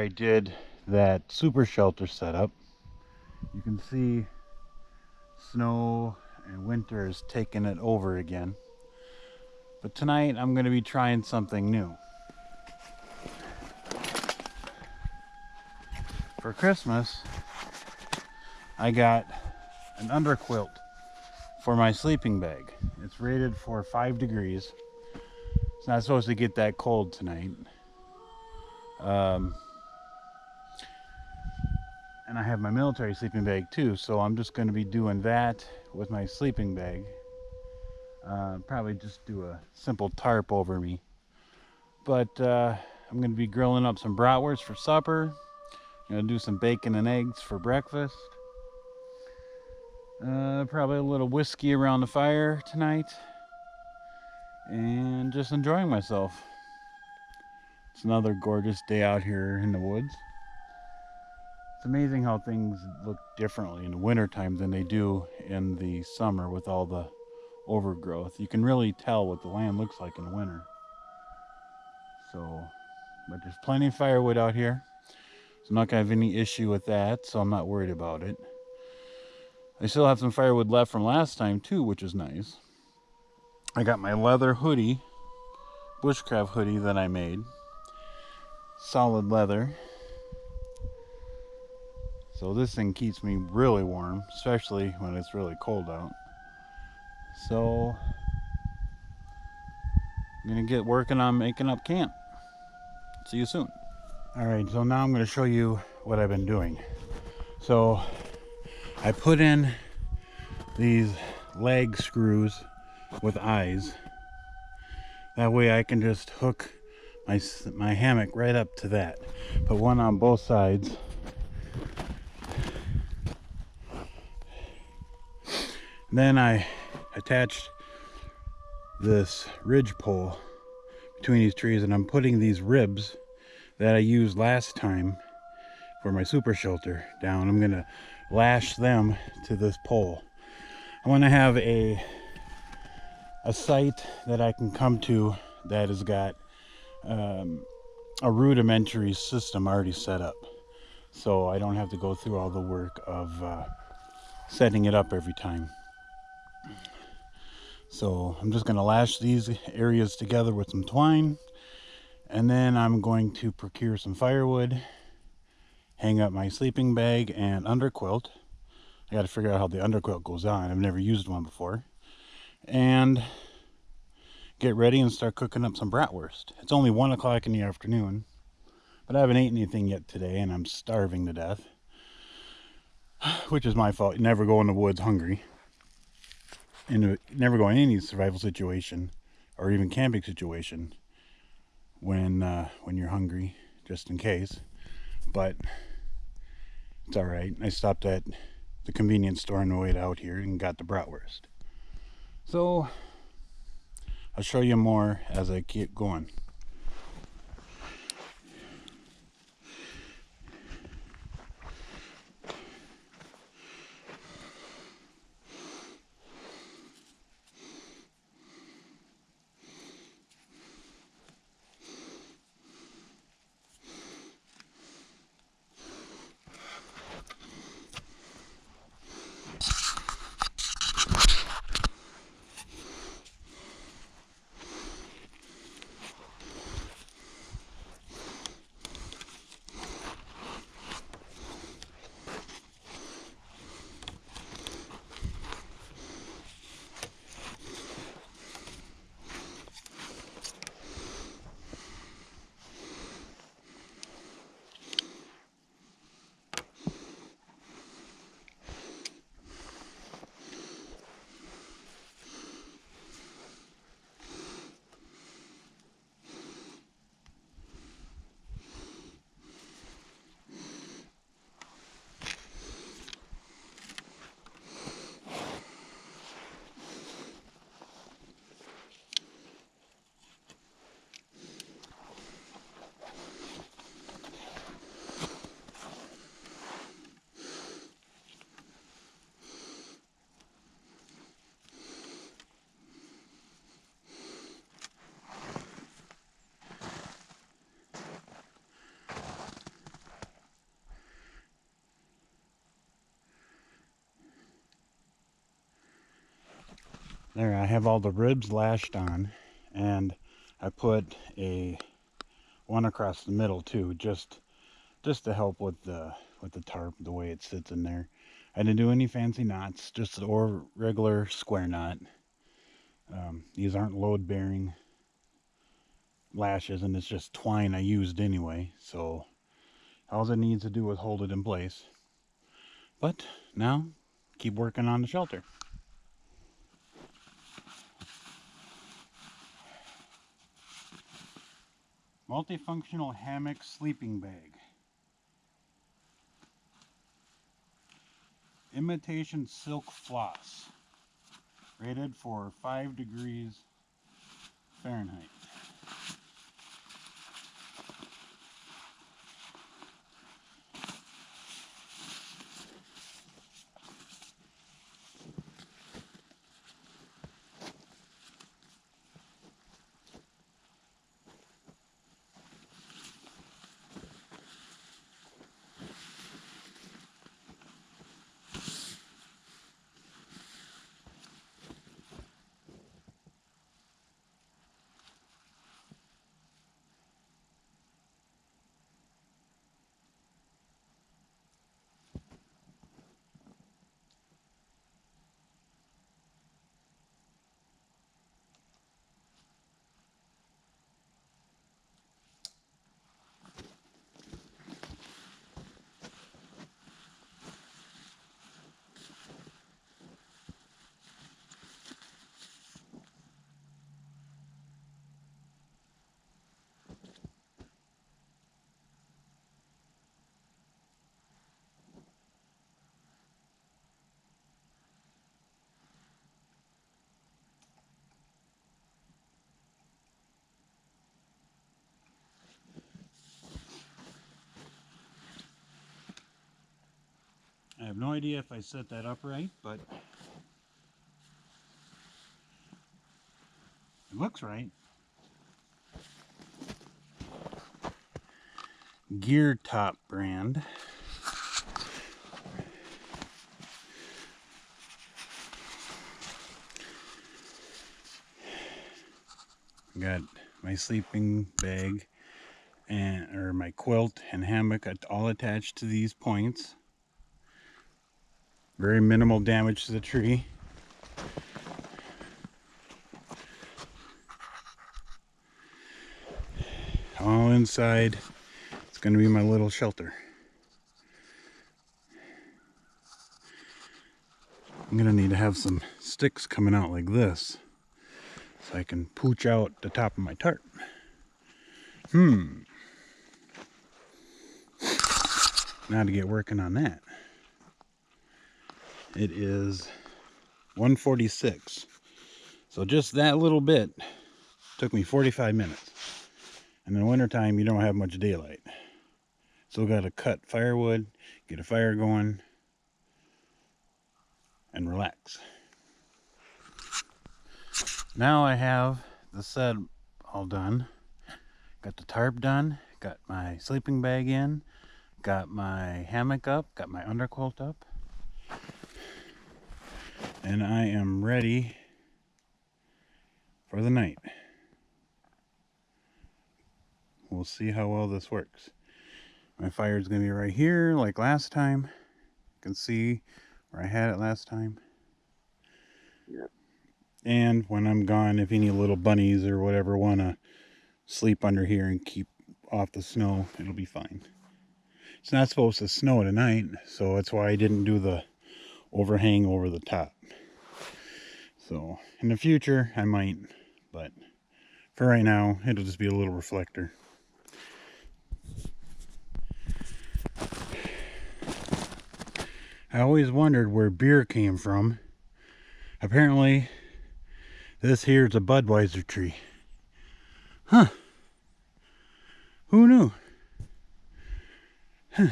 did that super shelter setup, you can see snow and winter is taking it over again. But tonight I'm going to be trying something new. For Christmas, I got an underquilt for my sleeping bag. It's rated for 5 degrees. It's not supposed to get that cold tonight. And I have my military sleeping bag too, so I'm just going to be doing that with my sleeping bag. Probably just do a simple tarp over me. But I'm going to be grilling up some bratwurst for supper. I'm going to do some bacon and eggs for breakfast. Probably a little whiskey around the fire tonight. And just enjoying myself. It's another gorgeous day out here in the woods. It's amazing how things look differently in the wintertime than they do in the summer with all the overgrowth. You can really tell what the land looks like in the winter. So, but there's plenty of firewood out here. So I'm not going to have any issue with that, so I'm not worried about it. I still have some firewood left from last time too, which is nice. I got my leather hoodie, bushcraft hoodie that I made. Solid leather. So this thing keeps me really warm, especially when it's really cold out. So I'm gonna get working on making up camp. See you soon. Alright, so now I'm gonna show you what I've been doing. So I put in these leg screws with eyes. That way I can just hook my hammock right up to that. Put one on both sides. Then I attached this ridge pole between these trees, and I'm putting these ribs that I used last time for my super shelter down. I'm gonna lash them to this pole. I want to have a site that I can come to that has got a rudimentary system already set up, so I don't have to go through all the work of setting it up every time. So I'm just going to lash these areas together with some twine, and then I'm going to procure some firewood, hang up my sleeping bag and underquilt. I got to figure out how the underquilt goes on. I've never used one before. And get ready and start cooking up some bratwurst. It's only 1 o'clock in the afternoon, but I haven't eaten anything yet today, and I'm starving to death. Which is my fault. You never go in the woods hungry. And never go in any survival situation or even camping situation when you're hungry, just in case. But it's all right. I stopped at the convenience store on the way out here and got the bratwurst. So I'll show you more as I keep going. There, I have all the ribs lashed on, and I put one across the middle too, just to help with the tarp, the way it sits in there. I didn't do any fancy knots, just a regular square knot. These aren't load bearing lashes, and it's just twine I used anyway, so all it needs to do is hold it in place. But now, keep working on the shelter. Multifunctional hammock sleeping bag. Imitation silk floss. Rated for 5 degrees Fahrenheit. I have no idea if I set that up right, but it looks right. Gear Top brand. Got my sleeping bag or my quilt and hammock all attached to these points. Very minimal damage to the tree. All inside. It's going to be my little shelter. I'm going to need to have some sticks coming out like this so I can pooch out the top of my tarp. Now to get working on that. It is 1:46. So just that little bit took me 45 minutes. And in the wintertime, you don't have much daylight. Still got to cut firewood, get a fire going, and relax. Now I have the set all done. Got the tarp done, got my sleeping bag in, got my hammock up, got my underquilt up. And I am ready for the night. We'll see how well this works. My fire is going to be right here like last time. You can see where I had it last time. Yep. And when I'm gone, if any little bunnies or whatever want to sleep under here and keep off the snow, it'll be fine. It's not supposed to snow tonight, so that's why I didn't do the overhang over the top. So in the future, I might, but for right now, it'll just be a little reflector. I always wondered where beer came from. Apparently, this here is a Budweiser tree. Huh. Who knew? Huh.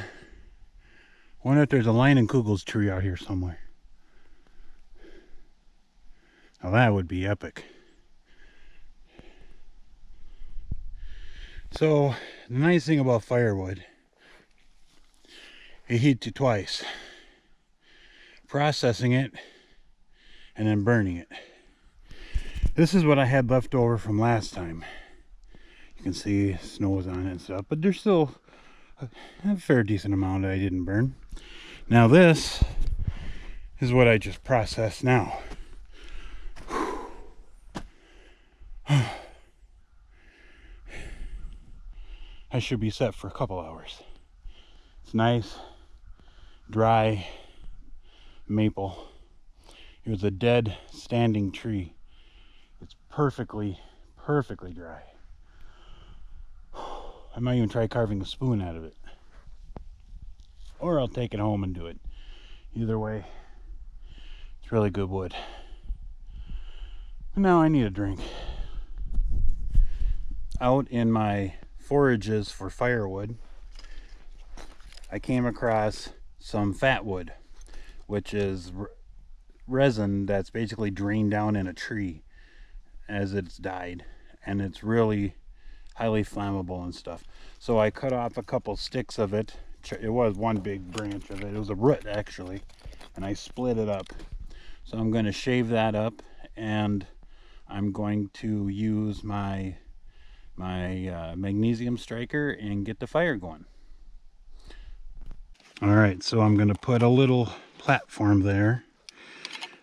Wonder if there's a Leinenkugel's tree out here somewhere. Now that would be epic. So, the nice thing about firewood, it heats you twice. Processing it, and then burning it. This is what I had left over from last time. You can see snow is on it and stuff, but there's still a fair decent amount that I didn't burn. Now this is what I just processed now. I should be set for a couple hours. It's nice, dry maple. It was a dead standing tree. It's perfectly dry. I might even try carving a spoon out of it. Or I'll take it home and do it. Either way, it's really good wood. Now I need a drink. Out in my forages for firewood, I came across some fat wood, which is resin that's basically drained down in a tree as it's died, and it's really highly flammable and stuff. So I cut off a couple sticks of it. It was one big branch of it. It was a root actually, and I split it up. So I'm going to shave that up, and I'm going to use my magnesium striker and get the fire going. All right, so I'm going to put a little platform there,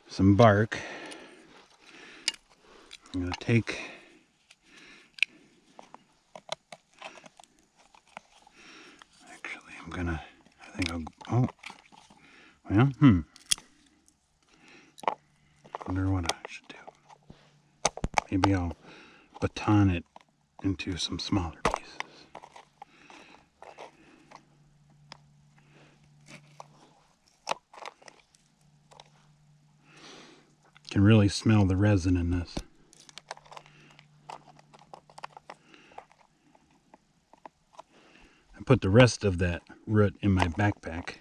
some bark. I'm going to take I think I'll, wonder what I should do. Maybe I'll baton it into some smaller pieces. Can really smell the resin in this. I put the rest of that root in my backpack.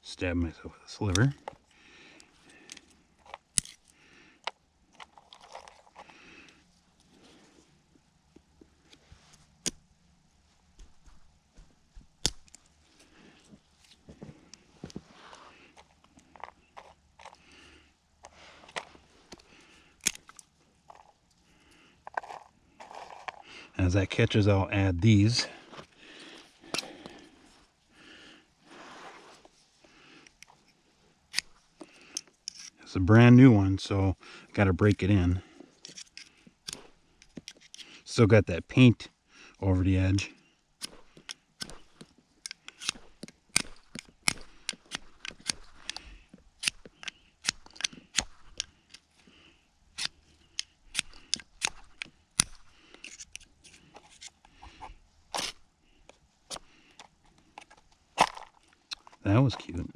Stab myself with a sliver. As that catches, I'll add these. It's a brand new one, so I gotta break it in. Still got that paint over the edge. That was cute.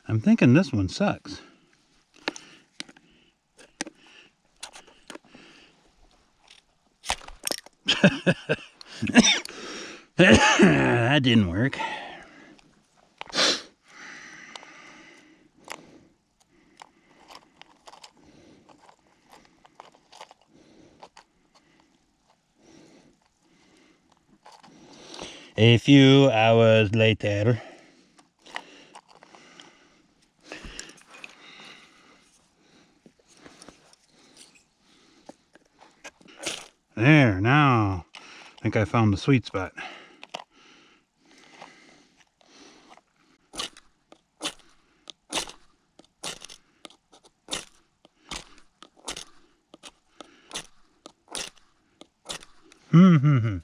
I'm thinking this one sucks. That didn't work. A few hours later. There, now I think I found the sweet spot. Need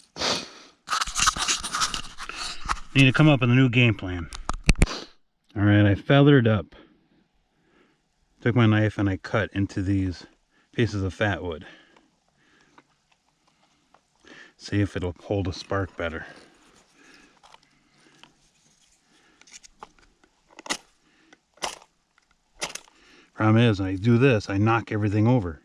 to come up with a new game plan. Alright, I feathered up. Took my knife and I cut into these pieces of fat wood. See if it'll hold a spark better. Problem is, when I do this, I knock everything over.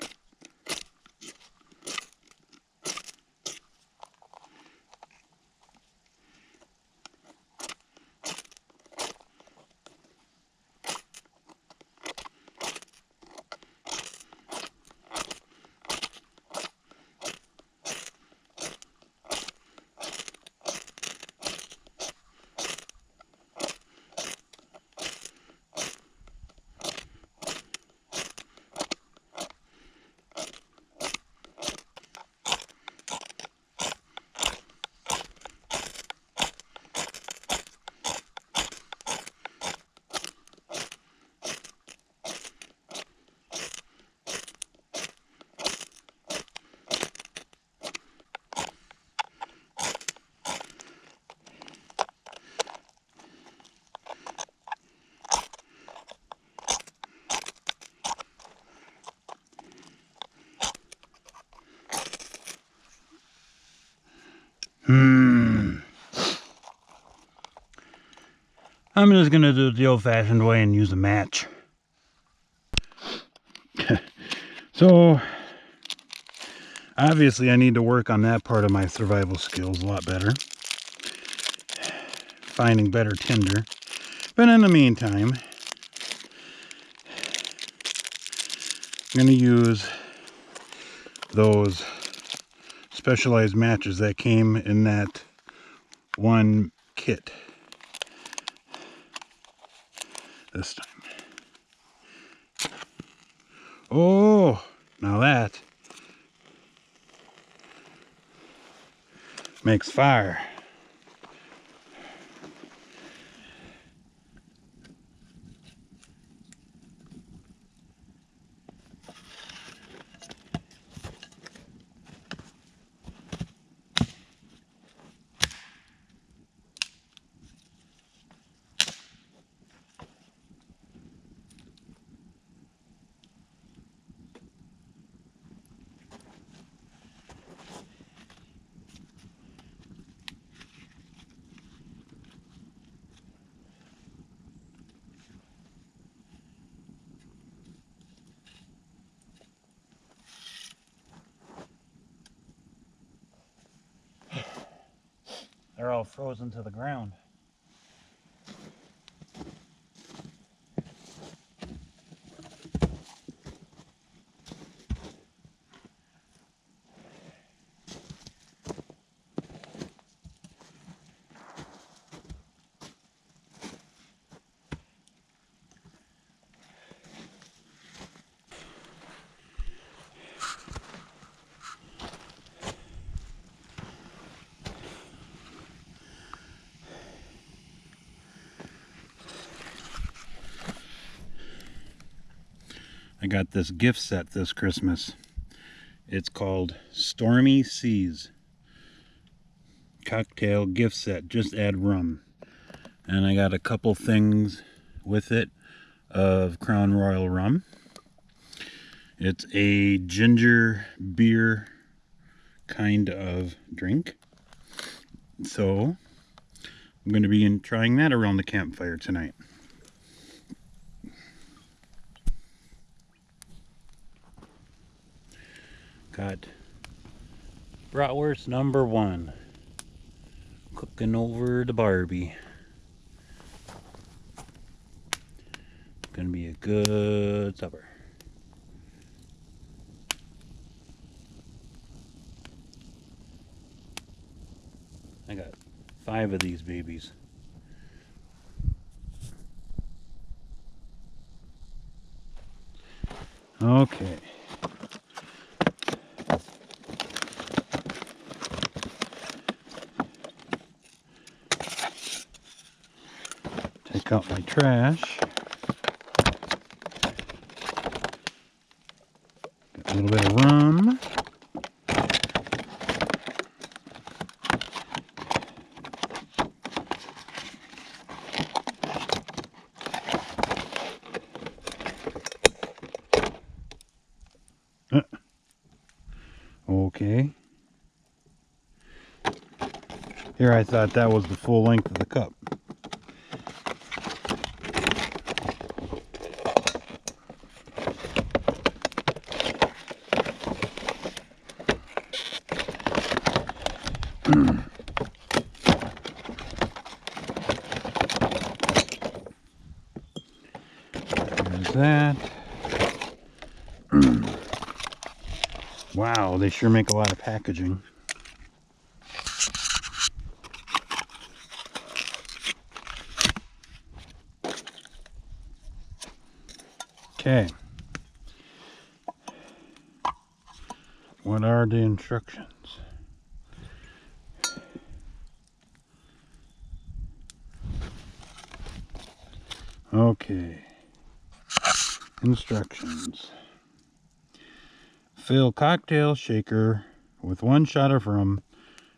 I'm just gonna do it the old-fashioned way and use a match. So, obviously I need to work on that part of my survival skills a lot better. Finding better tinder. But in the meantime, I'm gonna use those specialized matches that came in that one kit this time. Oh, now that makes fire. They're all frozen to the ground. I got this gift set this Christmas. It's called Stormy Seas cocktail gift set. Just add rum. And I got a couple things with it of Crown Royal rum. It's a ginger beer kind of drink. So I'm going to be trying that around the campfire tonight. Got bratwurst number 1 cooking over the Barbie. Gonna be a good supper. I got 5 of these babies. Okay. Take out my trash. Got a little bit of rum. Here I thought that was the full length of the cup. There's that. Wow, they sure make a lot of packaging. Okay. What are the instructions? Okay. Instructions. Fill cocktail shaker with 1 shot of rum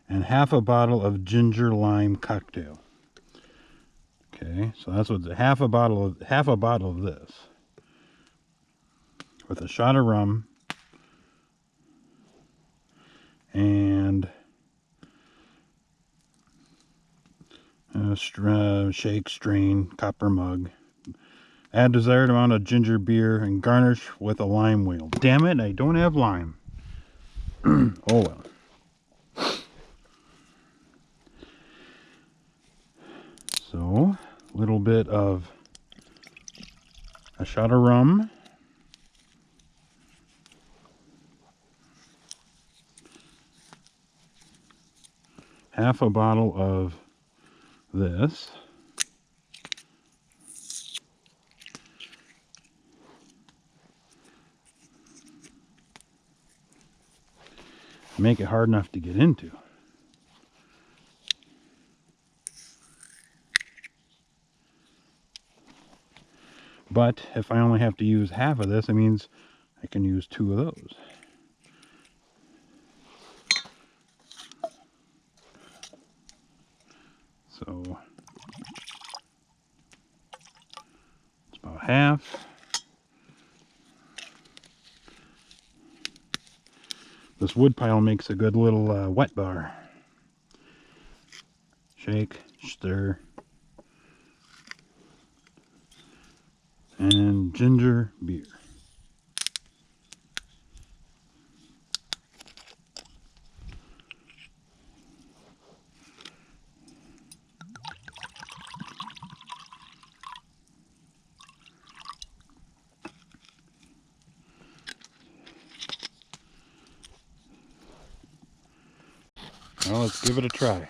and half a bottle of ginger lime cocktail. Okay, so that's what half a bottle of this with a shot of rum and shake, strain, copper mug. Add desired amount of ginger beer and garnish with a lime wheel. Damn it, I don't have lime. Oh well. So, a little bit of a shot of rum. Half a bottle of this. Make it hard enough to get into. But if I only have to use half of this, it means I can use 2 of those. So it's about half. This wood pile makes a good little wet bar. Shake, stir, and ginger beer. Well, let's give it a try.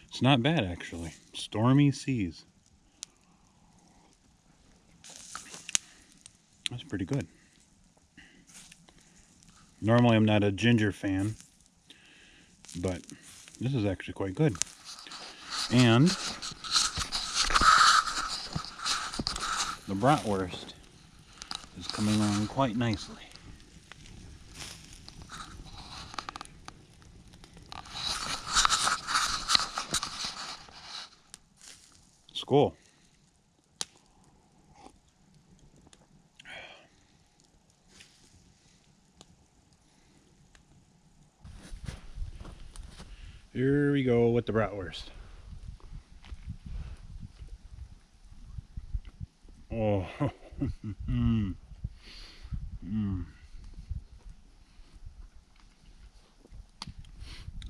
It's not bad, actually. Stormy seas. That's pretty good. Normally I'm not a ginger fan, but this is actually quite good. And the bratwurst is coming along quite nicely. Skål. Here we go with the bratwurst. Oh,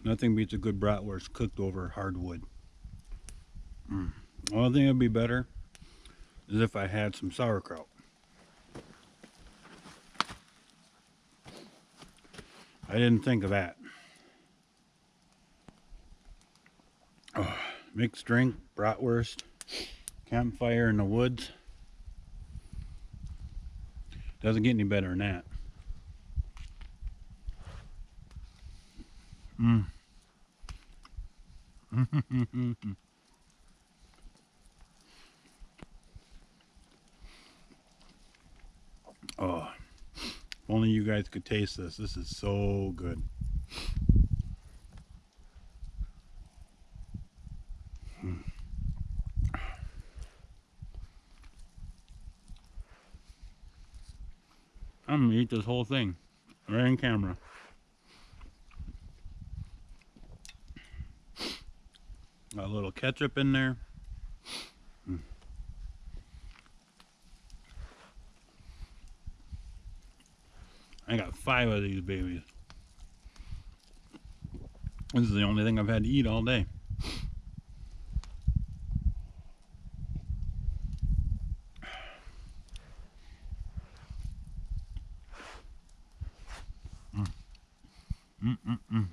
Nothing beats a good bratwurst cooked over hardwood. The only thing that'd be better is if I had some sauerkraut. I didn't think of that. Oh, mixed drink, bratwurst, campfire in the woods. Doesn't get any better than that. Oh, if only you guys could taste this. This is so good. I'm gonna eat this whole thing right on camera. Got a little ketchup in there. I got 5 of these babies. This is the only thing I've had to eat all day. Mm-mm-mm.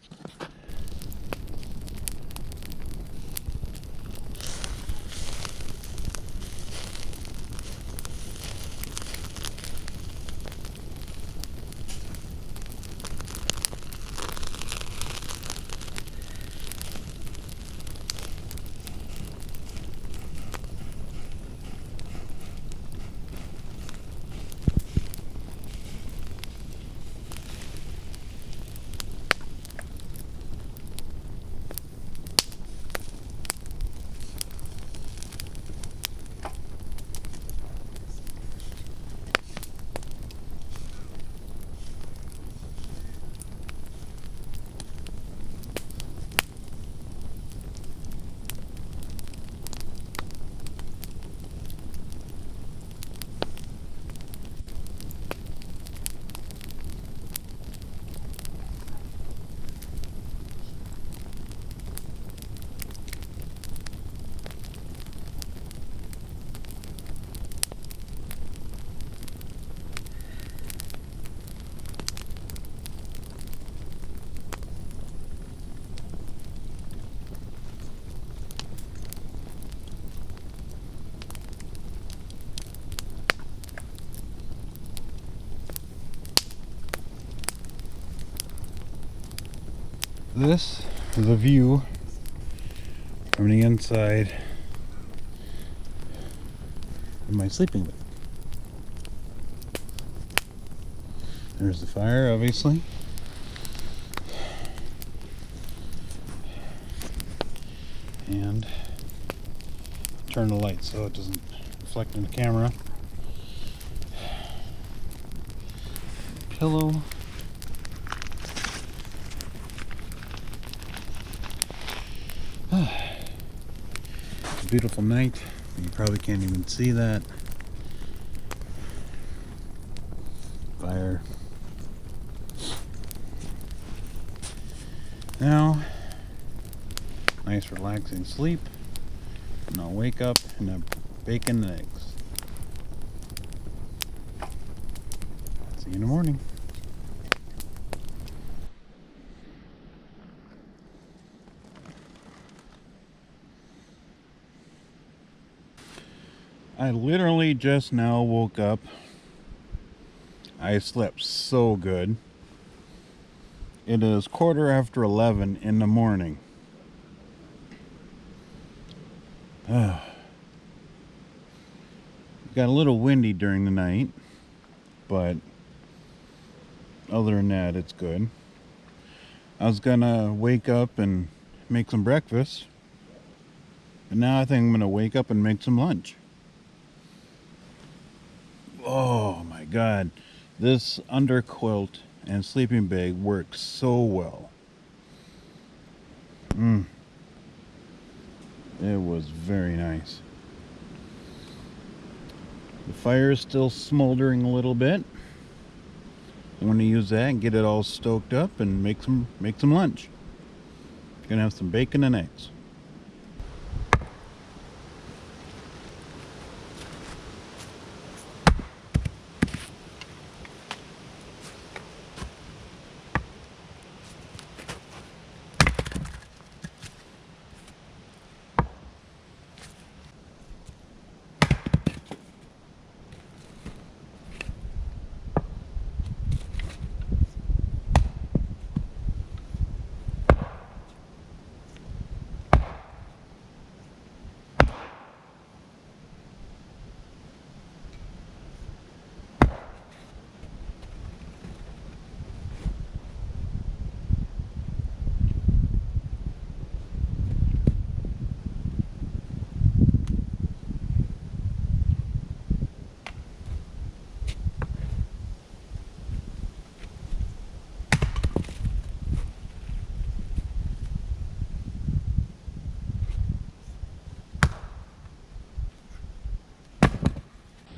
This is a view from the inside of my sleeping bag. There's the fire, obviously. And turn the light so it doesn't reflect in the camera. Pillow. It's a beautiful night. You probably can't even see that. Fire. Now, nice relaxing sleep. And I'll wake up and have bacon and eggs. See you in the morning. I literally just now woke up. I slept so good. It is 11:15 in the morning. Got a little windy during the night, but other than that, it's good. I was gonna wake up and make some breakfast, but now I think I'm gonna wake up and make some lunch. Oh my god, this underquilt and sleeping bag works so well. It was very nice. The fire is still smoldering a little bit. I'm going to use that and get it all stoked up and make some lunch. Gonna have some bacon and eggs.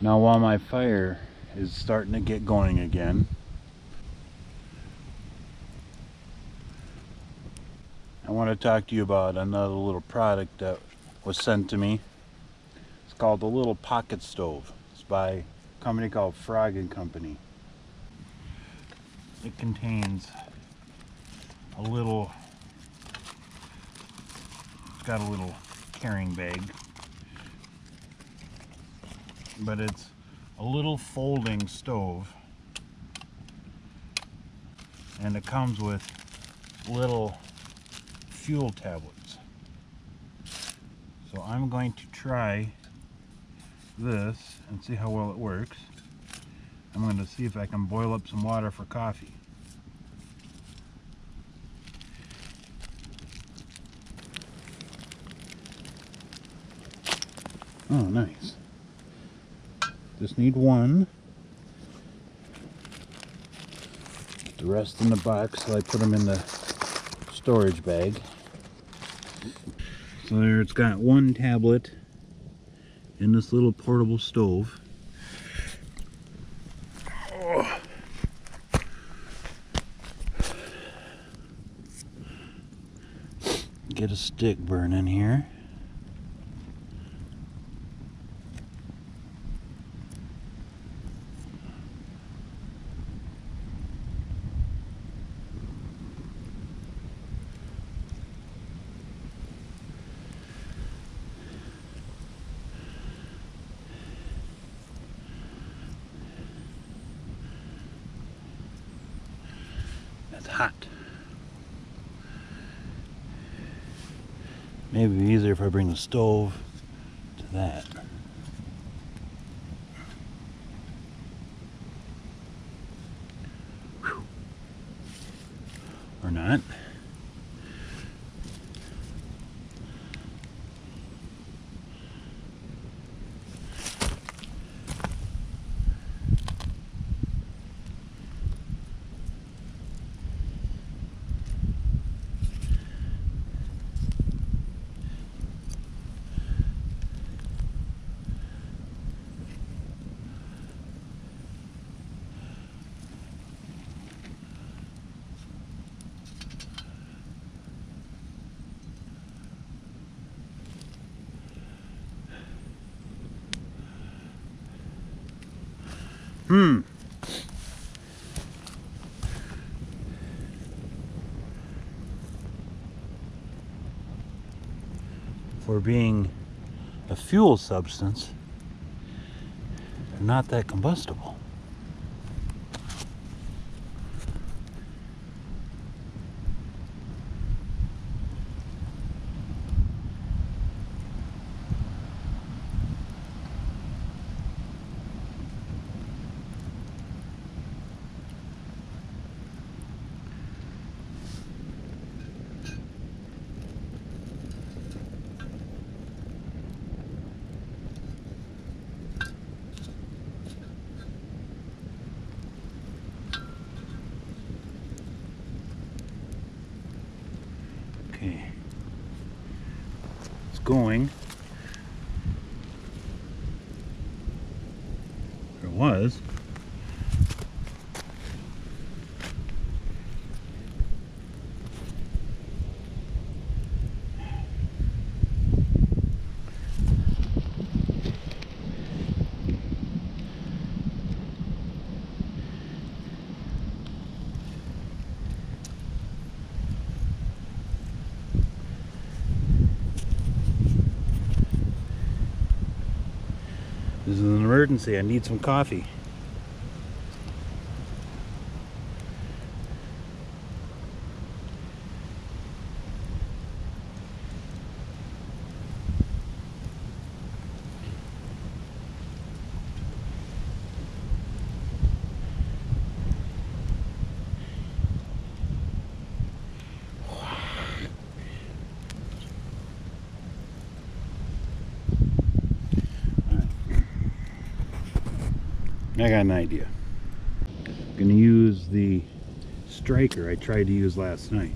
Now while my fire is starting to get going again, I want to talk to you about another little product that was sent to me. It's called the Little Pocket Stove. It's by a company called Frog & Company. It contains a little, it's got a little carrying bag, but it's a little folding stove, and it comes with little fuel tablets. So I'm going to try this and see how well it works. I'm going to see if I can boil up some water for coffee. Oh, nice. Just need one. The rest in the box, so I put them in the storage bag. So there, it's got one tablet in this little portable stove. Oh. Get a stick burning here. That's hot. Maybe it'd be easier if I bring the stove to that. Whew. Or not. For being a fuel substance, they're not that combustible. Okay, it's going. There it was. This is an emergency. I need some coffee. I got an idea. I'm gonna use the striker I tried to use last night.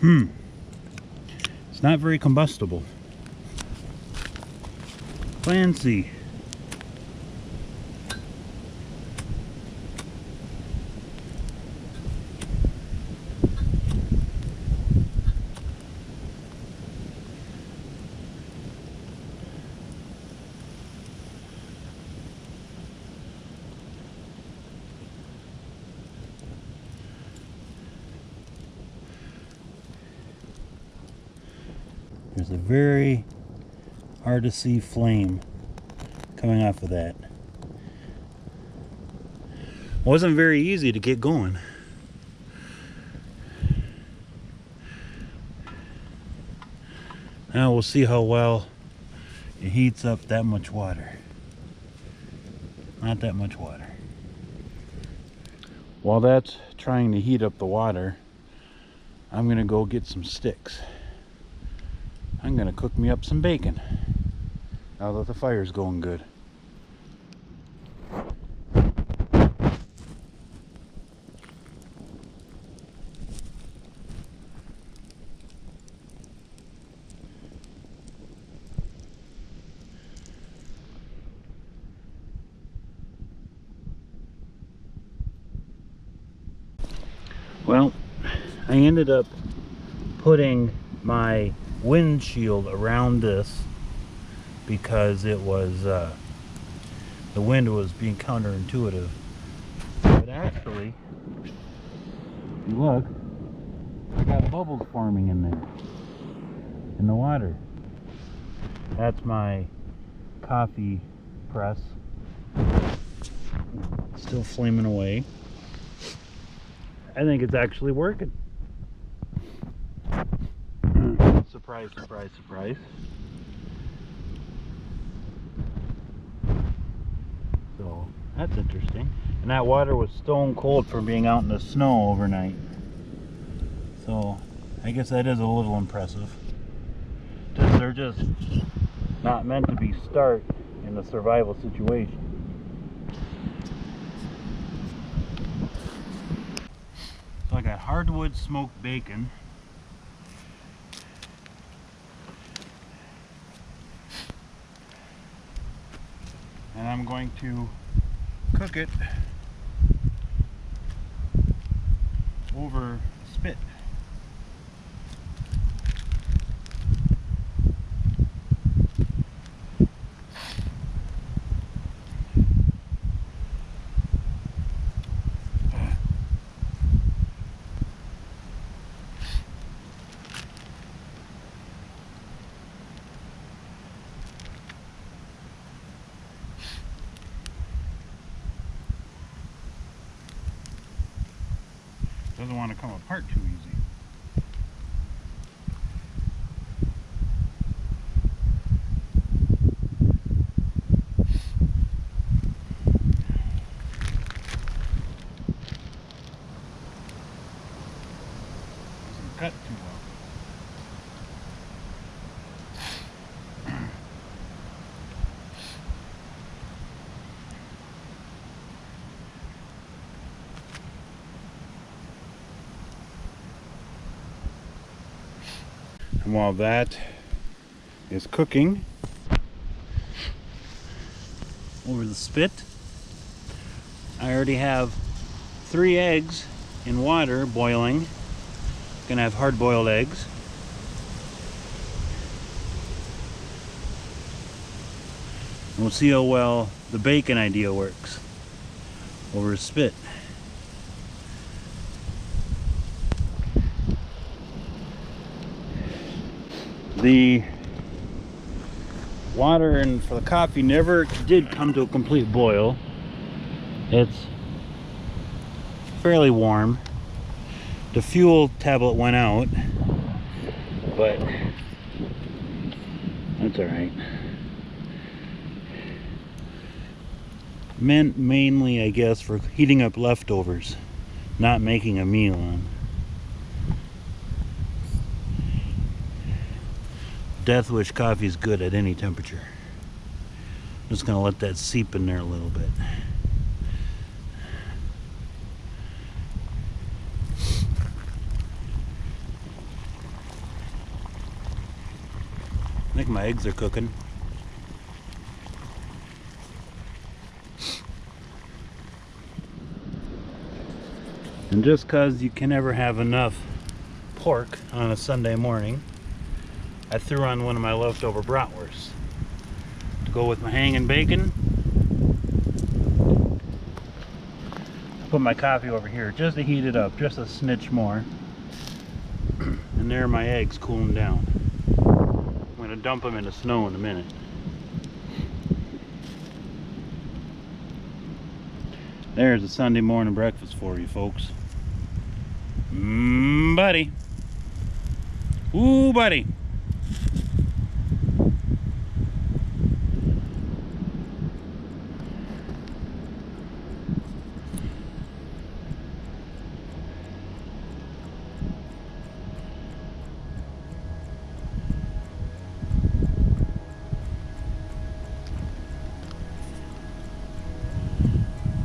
It's not very combustible. Fancy. There's a very hard to see flame coming off of that. Wasn't very easy to get going. Now we'll see how well it heats up that much water. Not that much water. While that's trying to heat up the water, I'm gonna go get some sticks. I'm gonna cook me up some bacon now that the fire's going good. Well, I ended up putting my windshield around this because it was the wind was being counterintuitive. But actually, if you look, I got bubbles forming in there in the water. That's my coffee press, still flaming away. I think it's actually working. Surprise, surprise, surprise. So that's interesting. And that water was stone cold from being out in the snow overnight. So I guess that is a little impressive. They're just not meant to be start in a survival situation. So I got hardwood smoked bacon. And I'm going to cook it over spit. Doesn't want to come apart too easy. Doesn't cut too well. And while that is cooking over the spit, I already have 3 eggs in water boiling. Gonna have hard-boiled eggs. And we'll see how well the bacon idea works over a spit. The water and for the coffee never did come to a complete boil. It's fairly warm. The fuel tablet went out, but that's all right. Meant mainly, I guess, for heating up leftovers, not making a meal on. Death Wish coffee is good at any temperature. I'm just gonna let that seep in there a little bit. think my eggs are cooking. And just cause you can never have enough pork on a Sunday morning, I threw on one of my leftover bratwursts to go with my hanging bacon. I put my coffee over here just to heat it up, just a snitch more. And there are my eggs cooling down. I'm going to dump them in the snow in a minute. There's a Sunday morning breakfast for you folks. Buddy. Ooh, buddy.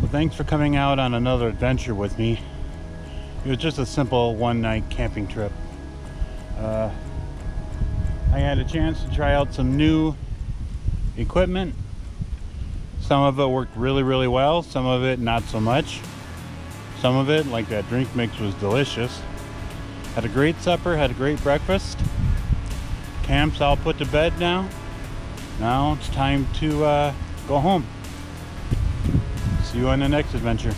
Well, thanks for coming out on another adventure with me. It was just a simple one-night camping trip. I had a chance to try out some new equipment. Some of it worked really, really well. Some of it not so much. Some of it, like that drink mix, was delicious. Had a great supper, had a great breakfast. Camp's all put to bed now. Now it's time to go home. See you on the next adventure.